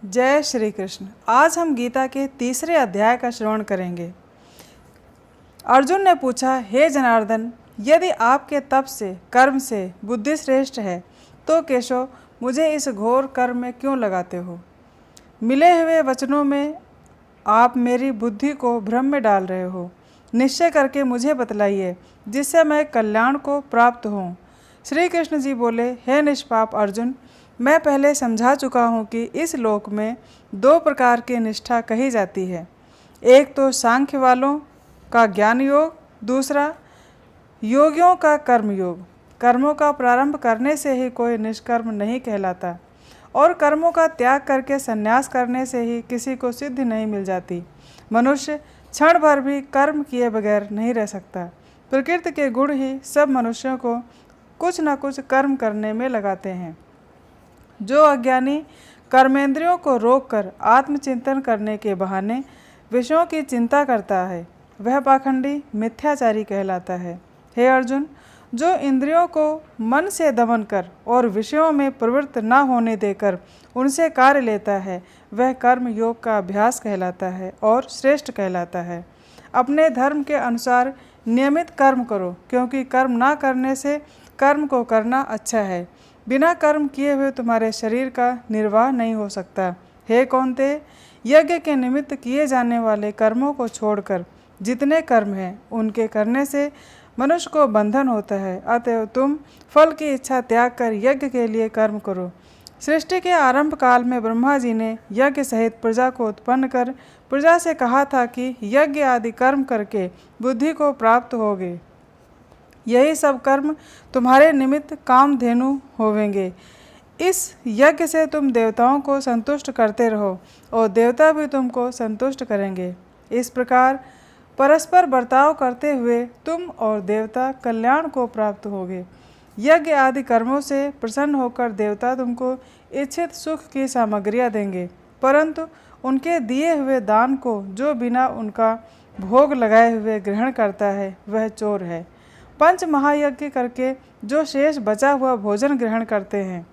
जय श्री कृष्ण। आज हम गीता के तीसरे अध्याय का श्रवण करेंगे। अर्जुन ने पूछा, हे जनार्दन, यदि आपके तप से, कर्म से बुद्धि श्रेष्ठ है तो केशव मुझे इस घोर कर्म में क्यों लगाते हो? मिले हुए वचनों में आप मेरी बुद्धि को भ्रम में डाल रहे हो। निश्चय करके मुझे बतलाइए जिससे मैं कल्याण को प्राप्त हों। श्री कृष्ण जी बोले, हे निष्पाप अर्जुन, मैं पहले समझा चुका हूँ कि इस लोक में दो प्रकार की निष्ठा कही जाती है। एक तो सांख्य वालों का ज्ञान योग, दूसरा योगियों का कर्म योग। कर्मों का प्रारंभ करने से ही कोई निष्कर्म नहीं कहलाता और कर्मों का त्याग करके संन्यास करने से ही किसी को सिद्धि नहीं मिल जाती। मनुष्य क्षण भर भी कर्म किए बगैर नहीं रह सकता। प्रकृति के गुण ही सब मनुष्यों को कुछ न कुछ कर्म करने में लगाते हैं। जो अज्ञानी कर्मेंद्रियों को रोककर आत्मचिंतन करने के बहाने विषयों की चिंता करता है, वह पाखंडी मिथ्याचारी कहलाता है। हे अर्जुन, जो इंद्रियों को मन से दमन कर और विषयों में प्रवृत्त न होने देकर उनसे कार्य लेता है, वह कर्म योग का अभ्यास कहलाता है और श्रेष्ठ कहलाता है। अपने धर्म के अनुसार नियमित कर्म करो, क्योंकि कर्म ना करने से कर्म को करना अच्छा है। बिना कर्म किए हुए तुम्हारे शरीर का निर्वाह नहीं हो सकता। हे कौन्तेय, यज्ञ के निमित्त किए जाने वाले कर्मों को छोड़कर जितने कर्म हैं उनके करने से मनुष्य को बंधन होता है। अतएव तुम फल की इच्छा त्याग कर यज्ञ के लिए कर्म करो। सृष्टि के आरंभ काल में ब्रह्मा जी ने यज्ञ सहित प्रजा को उत्पन्न कर प्रजा से कहा था कि यज्ञ आदि कर्म करके बुद्धि को प्राप्त होगे। यही सब कर्म तुम्हारे निमित्त कामधेनु होवेंगे। इस यज्ञ से तुम देवताओं को संतुष्ट करते रहो और देवता भी तुमको संतुष्ट करेंगे। इस प्रकार परस्पर बर्ताव करते हुए तुम और देवता कल्याण को प्राप्त होगे। यज्ञ आदि कर्मों से प्रसन्न होकर देवता तुमको इच्छित सुख की सामग्रियाँ देंगे, परंतु उनके दिए हुए दान को जो बिना उनका भोग लगाए हुए ग्रहण करता है वह चोर है। पंच महायज्ञ करके जो शेष बचा हुआ भोजन ग्रहण करते हैं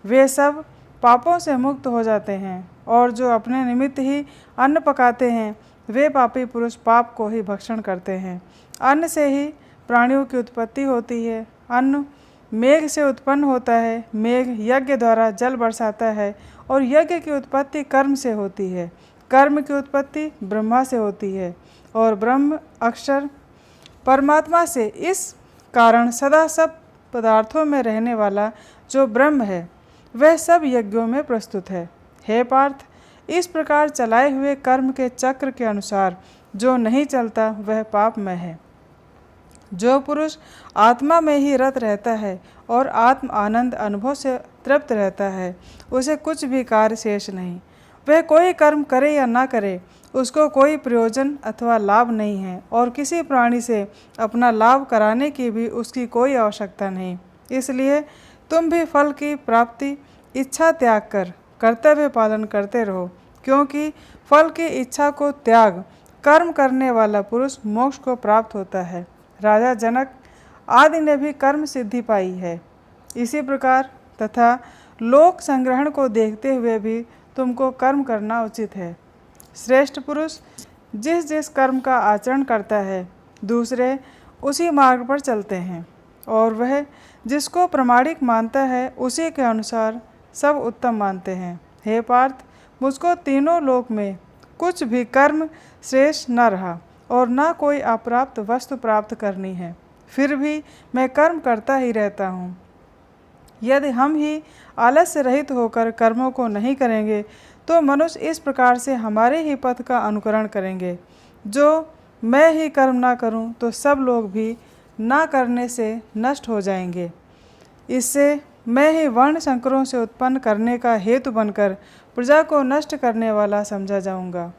वे सब पापों से मुक्त हो जाते हैं, और जो अपने निमित्त ही अन्न पकाते हैं वे पापी पुरुष पाप को ही भक्षण करते हैं। अन्न से ही प्राणियों की उत्पत्ति होती है। अन्न मेघ से उत्पन्न होता है, मेघ यज्ञ द्वारा जल बरसाता है और यज्ञ की उत्पत्ति कर्म से होती है। कर्म की उत्पत्ति ब्रह्मा से होती है और ब्रह्म अक्षर परमात्मा से। इस कारण सदा सब पदार्थों में रहने वाला जो ब्रह्म है वह सब यज्ञों में प्रस्तुत है। हे पार्थ, इस प्रकार चलाए हुए कर्म के चक्र के अनुसार जो नहीं चलता वह पापमय है। जो पुरुष आत्मा में ही रत रहता है और आत्म आनंद अनुभव से तृप्त रहता है, उसे कुछ भी कार्य शेष नहीं। वह कोई कर्म करे या ना करे, उसको कोई प्रयोजन अथवा लाभ नहीं है और किसी प्राणी से अपना लाभ कराने की भी उसकी कोई आवश्यकता नहीं। इसलिए तुम भी फल की प्राप्ति इच्छा त्याग कर कर्तव्य पालन करते रहो, क्योंकि फल की इच्छा को त्याग कर्म करने वाला पुरुष मोक्ष को प्राप्त होता है। राजा जनक आदि ने भी कर्म सिद्धि पाई है। इसी प्रकार तथा लोक संग्रहण को देखते हुए भी तुमको कर्म करना उचित है। श्रेष्ठ पुरुष जिस जिस कर्म का आचरण करता है दूसरे उसी मार्ग पर चलते हैं, और वह जिसको प्रामाणिक मानता है उसी के अनुसार सब उत्तम मानते हैं। हे पार्थ, मुझको तीनों लोक में कुछ भी कर्म शेष न रहा और न कोई अप्राप्त वस्तु प्राप्त करनी है, फिर भी मैं कर्म करता ही रहता हूँ। यदि हम ही आलस्य रहित होकर कर्मों को नहीं करेंगे तो मनुष्य इस प्रकार से हमारे ही पथ का अनुकरण करेंगे। जो मैं ही कर्म ना करूं तो सब लोग भी ना करने से नष्ट हो जाएंगे। इससे मैं ही वर्ण संकरों से उत्पन्न करने का हेतु बनकर प्रजा को नष्ट करने वाला समझा जाऊंगा।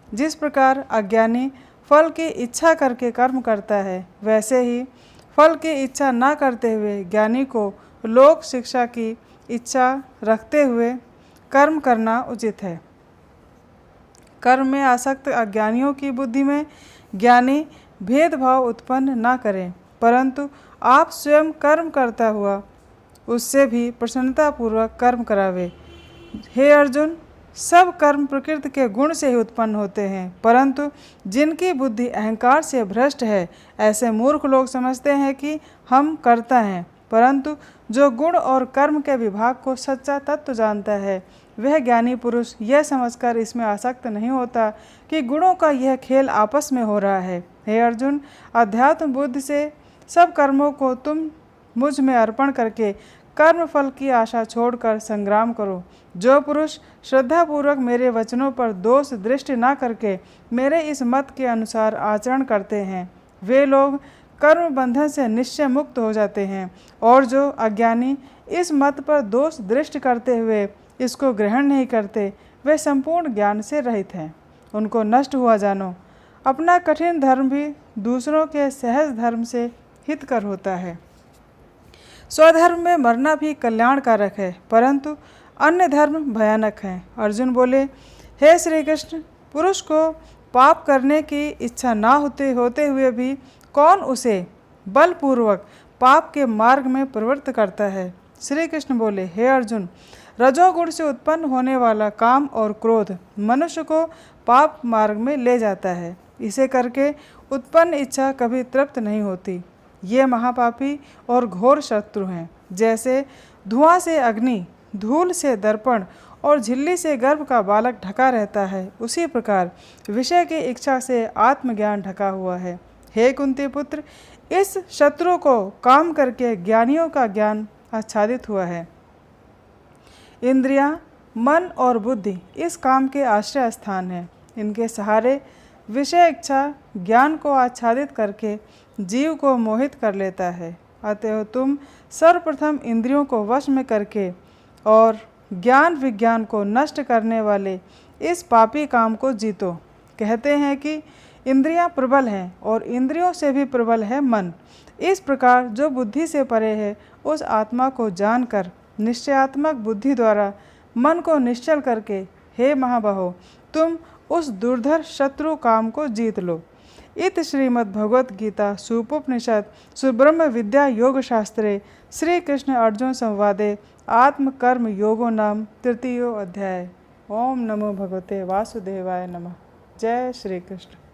जिस प्रकार अज्ञानी फल की इच्छा करके कर्म करता है, वैसे ही फल की इच्छा ना करते हुए ज्ञानी को लोक शिक्षा की इच्छा रखते हुए कर्म करना उचित है। कर्म में आसक्त अज्ञानियों की बुद्धि में ज्ञानी भेदभाव उत्पन्न ना करें, परंतु आप स्वयं कर्म करता हुआ उससे भी प्रसन्नतापूर्वक कर्म करावे। हे अर्जुन, सब कर्म प्रकृति के गुण से ही उत्पन्न होते हैं, परंतु जिनकी बुद्धि अहंकार से भ्रष्ट है, ऐसे मूर्ख लोग समझते हैं कि हम कर्ता हैं। परंतु जो गुण और कर्म के विभाग को सच्चा तत्व जानता है, वह ज्ञानी पुरुष यह समझकर इसमें आसक्त नहीं होता कि गुणों का यह खेल आपस में हो रहा है। हे अर्जुन, अध्यात्म बुद्धि से सब कर्मों को तुम मुझ में अर्पण करके कर्म फल की आशा छोड़कर संग्राम करो। जो पुरुष श्रद्धापूर्वक मेरे वचनों पर दोष दृष्टि न करके मेरे इस मत के अनुसार आचरण करते हैं, वे लोग कर्म बंधन से निश्चय मुक्त हो जाते हैं, और जो अज्ञानी इस मत पर दोष दृष्टि करते हुए इसको ग्रहण नहीं करते, वे संपूर्ण ज्ञान से रहित हैं। उनको नष्ट हुआ जानो। अपना कठिन धर्म भी दूसरों के सहज धर्म से हितकर होता है। स्वधर्म में मरना भी कल्याणकारक है, परंतु अन्य धर्म भयानक हैं। अर्जुन बोले, हे श्री कृष्ण, पुरुष को पाप करने की इच्छा ना होते हुए भी कौन उसे बलपूर्वक पाप के मार्ग में प्रवृत्त करता है। श्री कृष्ण बोले, हे अर्जुन, रजोगुण से उत्पन्न होने वाला काम और क्रोध मनुष्य को पाप मार्ग में ले जाता है। इसे करके उत्पन्न इच्छा कभी तृप्त नहीं होती। ये महापापी और घोर शत्रु हैं। जैसे धुआं से अग्नि, धूल से दर्पण और झिल्ली से गर्भ का बालक ढका रहता है, उसी प्रकार विषय की इच्छा से आत्मज्ञान ढका हुआ है। हे कुंती पुत्र, इस शत्रु को काम करके ज्ञानियों का ज्ञान आच्छादित हुआ है। इंद्रियां, मन और बुद्धि इस काम के आश्रय स्थान हैं। इनके सहारे विषय इच्छा ज्ञान को आच्छादित करके जीव को मोहित कर लेता है। अतः तुम सर्वप्रथम इंद्रियों को वश में करके और ज्ञान विज्ञान को नष्ट करने वाले इस पापी काम को जीतो। कहते हैं कि इंद्रियां प्रबल हैं और इंद्रियों से भी प्रबल है मन। इस प्रकार जो बुद्धि से परे है, उस आत्मा को जानकर निश्चयात्मक बुद्धि द्वारा मन को निश्चल करके, हे महाबाहो, तुम उस दुर्धर शत्रु काम को जीत लो। इत श्रीमद् भगवत गीता सूपोपनिषद सुब्रह्म विद्या योग शास्त्रे श्री कृष्ण अर्जुन संवादे आत्म कर्म योगो नाम तृतीयो अध्याय। ओम नमो भगवते वासुदेवाय नमः। जय श्री कृष्ण।